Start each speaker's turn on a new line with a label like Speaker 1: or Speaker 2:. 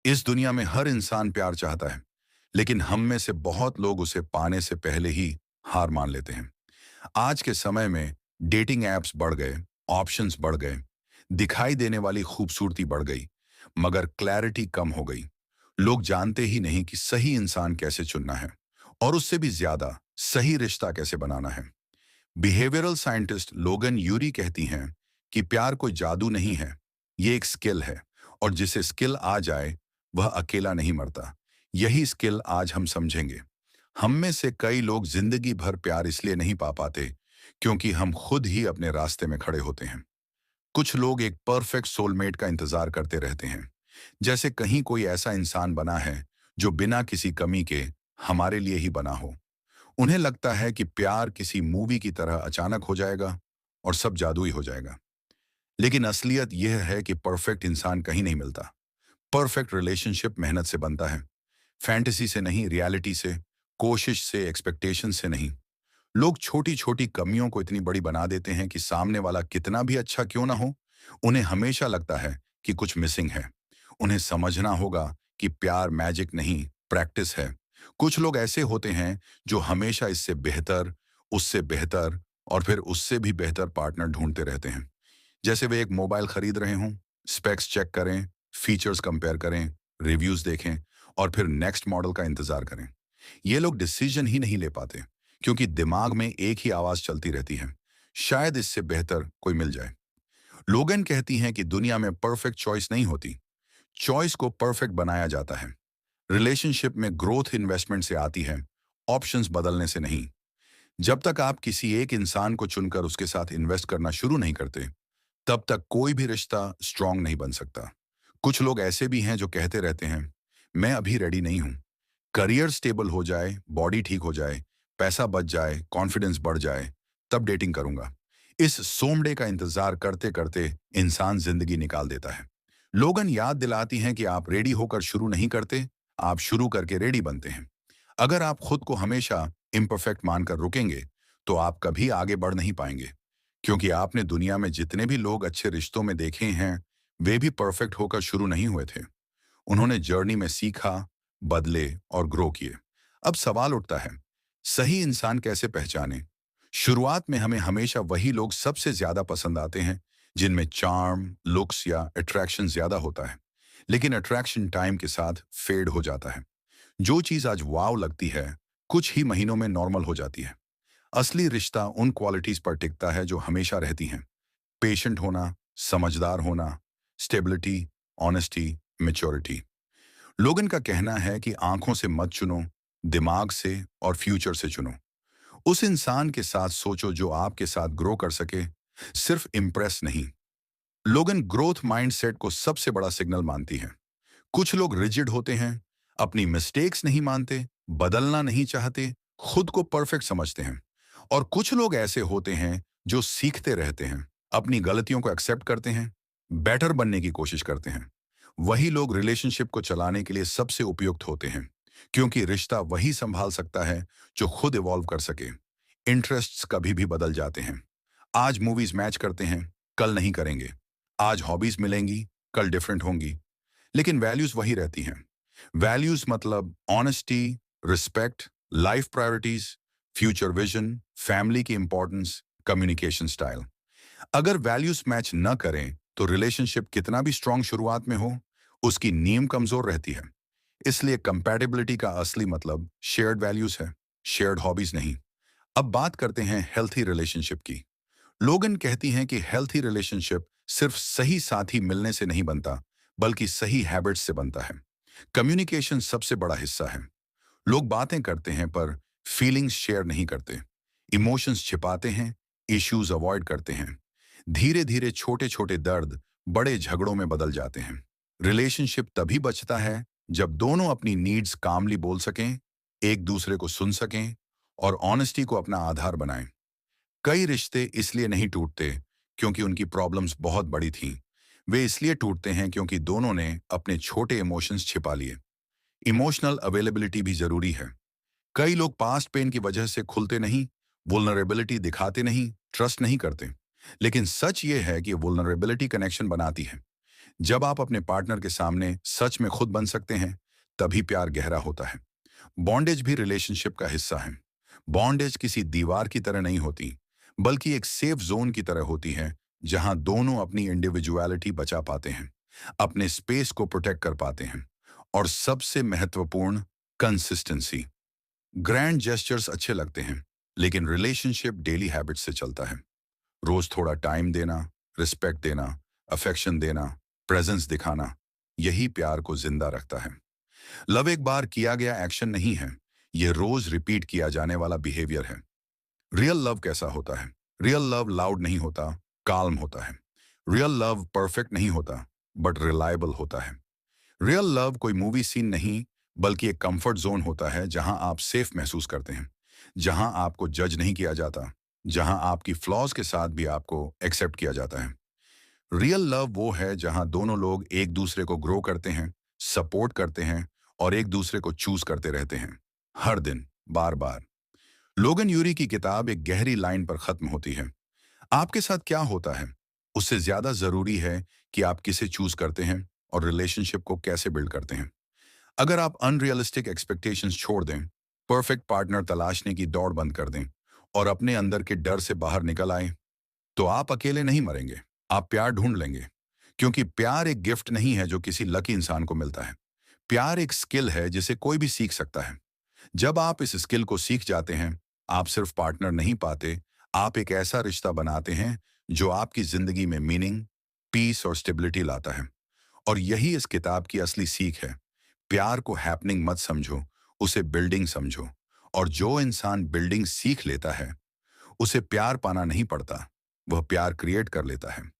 Speaker 1: इस दुनिया में हर इंसान प्यार चाहता है, लेकिन हम में से बहुत लोग उसे पाने से पहले ही हार मान लेते हैं। आज के समय में डेटिंग ऐप्स बढ़ गए, ऑप्शंस बढ़ गए, दिखाई देने वाली खूबसूरती बढ़ गई, मगर क्लैरिटी कम हो गई। लोग जानते ही नहीं कि सही इंसान कैसे चुनना है और उससे भी ज्यादा सही रिश्ता कैसे बनाना है। बिहेवियरल साइंटिस्ट लोगन यूरी कहती हैं कि प्यार कोई जादू नहीं है, ये एक स्किल है और जिसे स्किल आ जाए वह अकेला नहीं मरता। यही स्किल आज हम समझेंगे। हम में से कई लोग जिंदगी भर प्यार इसलिए नहीं पा पाते क्योंकि हम खुद ही अपने रास्ते में खड़े होते हैं। कुछ लोग एक परफेक्ट सोलमेट का इंतजार करते रहते हैं, जैसे कहीं कोई ऐसा इंसान बना है जो बिना किसी कमी के हमारे लिए ही बना हो। उन्हें लगता है कि प्यार किसी मूवी की तरह अचानक हो जाएगा और सब जादुई हो जाएगा। लेकिन असलियत यह है कि परफेक्ट इंसान कहीं नहीं मिलता। परफेक्ट रिलेशनशिप मेहनत से बनता है, फैंटेसी से नहीं, रियलिटी से, कोशिश से, एक्सपेक्टेशन से नहीं। लोग छोटी छोटी कमियों को इतनी बड़ी बना देते हैं कि सामने वाला कितना भी अच्छा क्यों ना हो, उन्हें हमेशा लगता है कि कुछ मिसिंग है। उन्हें समझना होगा कि प्यार मैजिक नहीं, प्रैक्टिस है। कुछ लोग ऐसे होते हैं जो हमेशा इससे बेहतर, उससे बेहतर और फिर उससे भी बेहतर पार्टनर ढूंढते रहते हैं। जैसे वे एक मोबाइल खरीद रहे हों, स्पेक्स चेक करें, फीचर्स कंपेयर करें, रिव्यूज देखें और फिर नेक्स्ट मॉडल का इंतजार करें। ये लोग डिसीजन ही नहीं ले पाते क्योंकि दिमाग में एक ही आवाज चलती रहती है, शायद इससे बेहतर कोई मिल जाए। लोगन कहती हैं कि दुनिया में परफेक्ट चॉइस नहीं होती, चॉइस को परफेक्ट बनाया जाता है। रिलेशनशिप में ग्रोथ इन्वेस्टमेंट से आती है, ऑप्शंस बदलने से नहीं। जब तक आप किसी एक इंसान को चुनकर उसके साथ इन्वेस्ट करना शुरू नहीं करते, तब तक कोई भी रिश्ता स्ट्रांग नहीं बन सकता। कुछ लोग ऐसे भी हैं जो कहते रहते हैं, मैं अभी रेडी नहीं हूं, करियर स्टेबल हो जाए, बॉडी ठीक हो जाए, पैसा बच जाए, कॉन्फिडेंस बढ़ जाए, तब डेटिंग करूंगा। इस सोमडे का इंतजार करते करते इंसान जिंदगी निकाल देता है। लोगन याद दिलाती हैं कि आप रेडी होकर शुरू नहीं करते, आप शुरू करके रेडी बनते हैं। अगर आप खुद को हमेशा इम्परफेक्ट मानकर रुकेंगे, तो आप कभी आगे बढ़ नहीं पाएंगे, क्योंकि आपने दुनिया में जितने भी लोग अच्छे रिश्तों में देखे हैं, वे भी परफेक्ट होकर शुरू नहीं हुए थे। उन्होंने जर्नी में सीखा, बदले और ग्रो किए। अब सवाल उठता है, सही इंसान कैसे पहचाने? शुरुआत में हमें हमेशा वही लोग सबसे ज्यादा पसंद आते हैं जिनमें चार्म, लुक्स या अट्रैक्शन ज्यादा होता है। लेकिन अट्रैक्शन टाइम के साथ फेड हो जाता है। जो चीज आज वाव लगती है, कुछ ही महीनों में नॉर्मल हो जाती है। असली रिश्ता उन क्वालिटीज पर टिकता है जो हमेशा रहती हैं। पेशेंट होना, समझदार होना, स्टेबिलिटी, ऑनेस्टी, मैच्योरिटी। लोगन का कहना है कि आंखों से मत चुनो, दिमाग से और फ्यूचर से चुनो। उस इंसान के साथ सोचो जो आपके साथ ग्रो कर सके, सिर्फ इम्प्रेस नहीं। लोगन ग्रोथ माइंडसेट को सबसे बड़ा सिग्नल मानती हैं। कुछ लोग रिजिड होते हैं, अपनी मिस्टेक्स नहीं मानते, बदलना नहीं चाहते, खुद को परफेक्ट समझते हैं। और कुछ लोग ऐसे होते हैं जो सीखते रहते हैं, अपनी गलतियों को एक्सेप्ट करते हैं, बेटर बनने की कोशिश करते हैं। वही लोग रिलेशनशिप को चलाने के लिए सबसे उपयुक्त होते हैं, क्योंकि रिश्ता वही संभाल सकता है जो खुद इवॉल्व कर सके। इंटरेस्ट्स कभी भी बदल जाते हैं। आज मूवीज मैच करते हैं, कल नहीं करेंगे। आज हॉबीज मिलेंगी, कल डिफरेंट होंगी। लेकिन वैल्यूज वही रहती हैं। वैल्यूज मतलब honesty, respect, life priorities, future vision, family की इंपॉर्टेंस, कम्युनिकेशन स्टाइल। अगर वैल्यूज मैच न करें तो रिलेशनशिप कितना भी स्ट्रांग शुरुआत में हो, उसकी नींव कमजोर रहती है। इसलिए कंपैटिबिलिटी का असली मतलब शेयर्ड वैल्यूज है, शेयर्ड हॉबीज नहीं। अब बात करते हैं हेल्थी रिलेशनशिप की। लोगन कहती हैं कि हेल्थी रिलेशनशिप सिर्फ सही साथी मिलने से नहीं बनता, बल्कि सही हैबिट्स से बनता है। कम्युनिकेशन सबसे बड़ा हिस्सा है। लोग बातें करते हैं पर फीलिंग्स शेयर नहीं करते, इमोशंस छिपाते हैं, इश्यूज अवॉइड करते हैं। धीरे धीरे छोटे छोटे दर्द बड़े झगड़ों में बदल जाते हैं। रिलेशनशिप तभी बचता है जब दोनों अपनी नीड्स कामली बोल सकें, एक दूसरे को सुन सकें और ऑनेस्टी को अपना आधार बनाएं। कई रिश्ते इसलिए नहीं टूटते क्योंकि उनकी प्रॉब्लम्स बहुत बड़ी थीं। वे इसलिए टूटते हैं क्योंकि दोनों ने अपने छोटे इमोशंस छिपा लिए। इमोशनल अवेलेबिलिटी भी जरूरी है। कई लोग पास्ट पेन की वजह से खुलते नहीं, वुल्नरेबिलिटी दिखाते नहीं, ट्रस्ट नहीं करते। लेकिन सच ये है कि वुल्नरेबिलिटी कनेक्शन बनाती है। जब आप अपने पार्टनर के सामने सच में खुद बन सकते हैं, तभी प्यार गहरा होता है। बॉन्डेज भी रिलेशनशिप का हिस्सा है। बॉन्डेज किसी दीवार की तरह नहीं होती, बल्कि एक सेफ जोन की तरह होती है, जहां दोनों अपनी इंडिविजुअलिटी बचा पाते हैं, अपने स्पेस को प्रोटेक्ट कर पाते हैं, और सबसे महत्वपूर्ण, कंसिस्टेंसी। ग्रैंड जेस्चर्स अच्छे लगते हैं, लेकिन रिलेशनशिप डेली हैबिट से चलता है। रोज थोड़ा टाइम देना, रिस्पेक्ट देना, अफेक्शन देना, प्रेजेंस दिखाना, यही प्यार को जिंदा रखता है। लव एक बार किया गया एक्शन नहीं है, ये रोज रिपीट किया जाने वाला बिहेवियर है। रियल लव कैसा होता है? रियल लव लाउड नहीं होता, काल्म होता है। रियल लव परफेक्ट नहीं होता, बट रिलायबल होता है। रियल लव कोई मूवी सीन नहीं, बल्कि एक कंफर्ट जोन होता है, जहां आप सेफ महसूस करते हैं, जहां आपको जज नहीं किया जाता, जहां आपकी फ्लॉज के साथ भी आपको एक्सेप्ट किया जाता है। रियल लव वो है जहां दोनों लोग एक दूसरे को ग्रो करते हैं, सपोर्ट करते हैं, और एक दूसरे को चूज करते रहते हैं, हर दिन, बार बार। लोगन यूरी की किताब एक गहरी लाइन पर खत्म होती है। आपके साथ क्या होता है, उससे ज्यादा जरूरी है कि आप किसे चूज करते हैं और रिलेशनशिप को कैसे बिल्ड करते हैं। अगर आप अनरियलिस्टिक एक्सपेक्टेशंस छोड़ दें, परफेक्ट पार्टनर तलाशने की दौड़ बंद कर दें, और अपने अंदर के डर से बाहर निकल आए, तो आप अकेले नहीं मरेंगे, आप प्यार ढूंढ लेंगे। क्योंकि प्यार एक गिफ्ट नहीं है जो किसी लकी इंसान को मिलता है। प्यार एक स्किल है जिसे कोई भी सीख सकता है। जब आप इस स्किल को सीख जाते हैं, आप सिर्फ पार्टनर नहीं पाते, आप एक ऐसा रिश्ता बनाते हैं जो आपकी जिंदगी में मीनिंग, पीस और स्टेबिलिटी लाता है। और यही इस किताब की असली सीख है। प्यार को हैपनिंग मत समझो, उसे बिल्डिंग समझो। और जो इंसान बिल्डिंग सीख लेता है, उसे प्यार पाना नहीं पड़ता, वह प्यार क्रिएट कर लेता है।